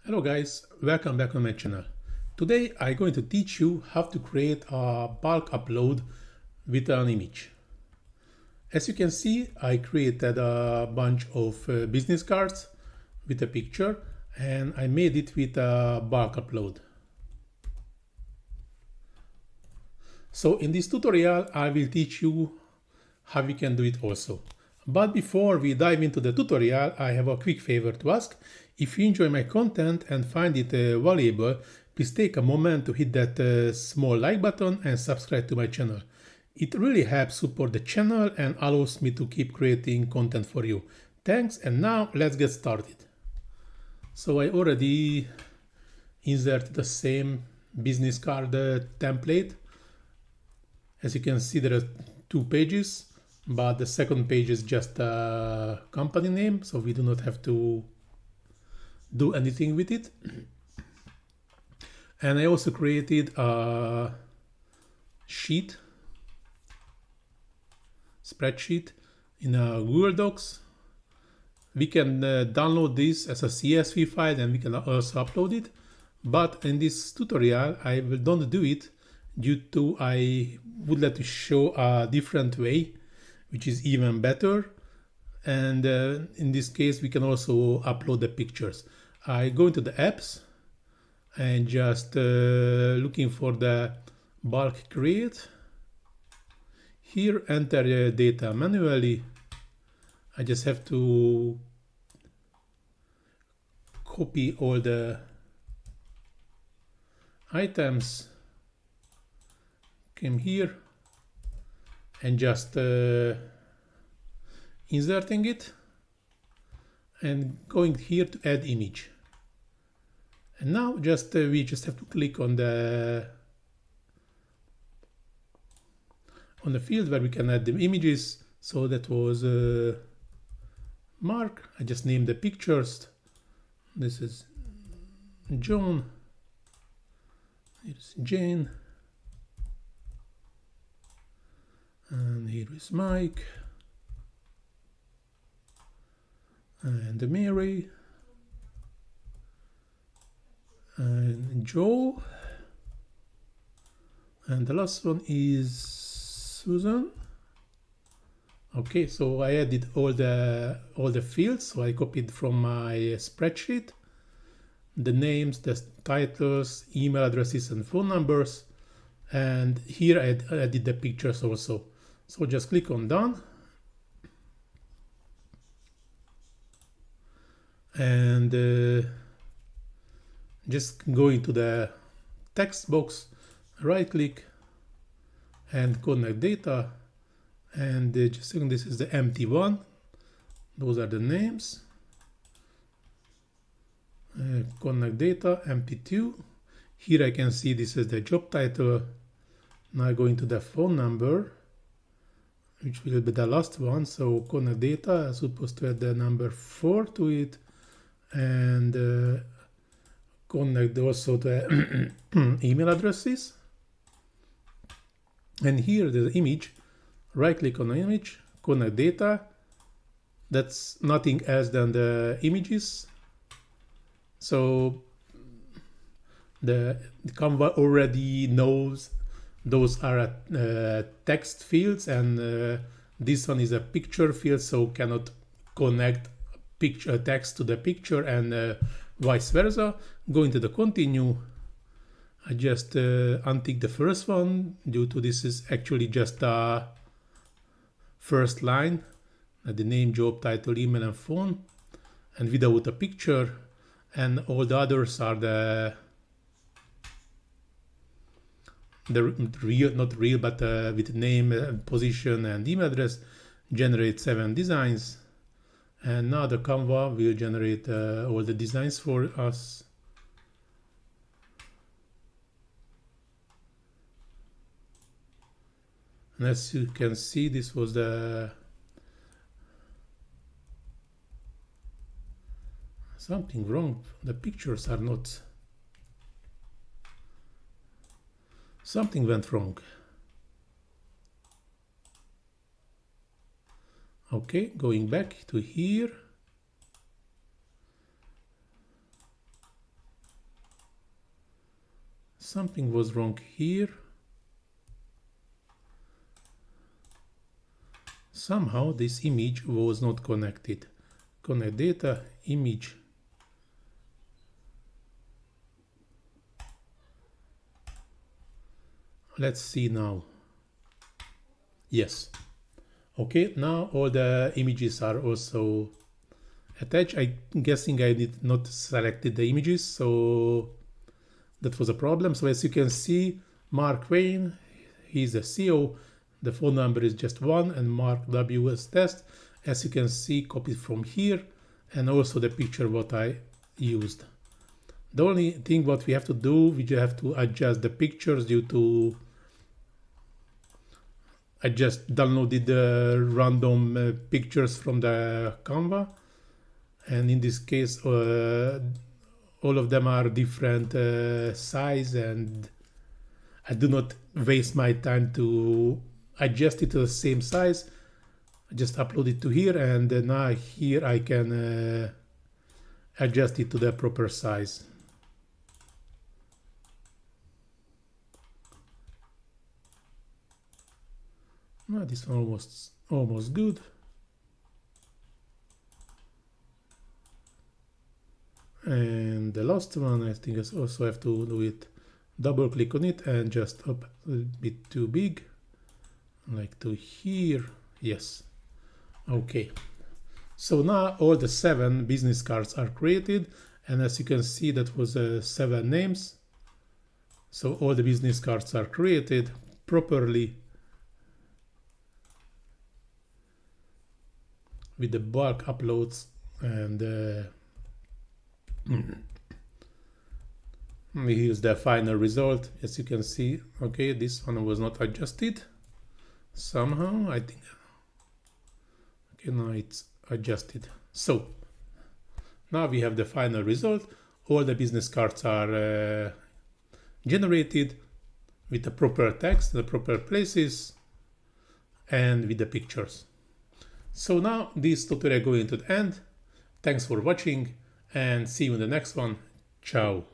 Hello guys, welcome back on my channel. Today I'm going to teach you how to create a bulk upload with an image. As you can see, I created a bunch of business cards with a picture and I made it with a bulk upload. So in this tutorial I will teach you how we can do it also. But before we dive into the tutorial, I have a quick favor to ask. If you enjoy my content and find it valuable, please take a moment to hit that small like button and subscribe to my channel. It really helps support the channel and allows me to keep creating content for you. Thanks, and now let's get started. So I already inserted the same business card template. As you can see, there are two pages, but the second page is just a company name, so we do not have to do anything with it. And I also created a spreadsheet in a Google Docs. We can download this as a CSV file and we can also upload it. But in this tutorial, I will don't do it due to I would like to show a different way, which is even better. And in this case, we can also upload the pictures. I go into the apps and just looking for the bulk create. Here, enter data manually. I just have to copy all the items, came here and just inserting it and going here to add image. And now we just have to click on the field where we can add the images. So that was Mark. I just named the pictures. This is John. Here's Jane. And here is Mike. And Mary. And Joe. And the last one is Susan. Okay, so I added all the fields. So I copied from my spreadsheet the names, the titles, email addresses, and phone numbers. And here I added the pictures also. So just click on done. And just go into the text box, right click and connect data. And just saying this is the empty one. Those are the names. Connect data, MP2. Here I can see this is the job title. Now I go into the phone number, which will be the last one. So connect data, I'm supposed to add the number 4 to it. And connect also the email addresses. And here the image, right click on the image, connect data. That's nothing else than the images. So the Canva already knows those are text fields, and this one is a picture field, so cannot connect picture text to the picture, and vice versa. Go into the continue. I just untick the first one due to this is actually just a first line, the name, job title, email, and phone, and without a picture. And all the others are the real, not real, but with name, position, and email address. Generate 7 designs. And now the Canva will generate all the designs for us. And as you can see, this was something wrong. The pictures are not. Something went wrong. Okay, going back to here. something was wrong here. Somehow this image was not connected. Connect data, image. Let's see now. Yes. Okay, now all the images are also attached. I'm guessing I did not selected the images, so that was a problem. So as you can see, Mark Wayne, he's the CEO. The phone number is just 1, and Mark W as test. As you can see, copied from here, and also the picture what I used. The only thing what we have to do, we just have to adjust the pictures due to I just downloaded the random pictures from the Canva, and in this case all of them are different size, and I do not waste my time to adjust it to the same size. I just upload it to here, and now here I can adjust it to the proper size. Now this one almost good. And the last one, I think I also have to do it, double click on it and just up a little bit too big, like to here. Yes. Okay. So now all the 7 business cards are created, and as you can see, that was 7 names. So all the business cards are created properly with the bulk uploads, and here's the final result. As you can see, okay, this one was not adjusted somehow, I think. Okay, now it's adjusted. So now we have the final result. All the business cards are generated with the proper text, the proper places, and with the pictures. So now this tutorial going to the end. Thanks for watching, and see you in the next one. Ciao.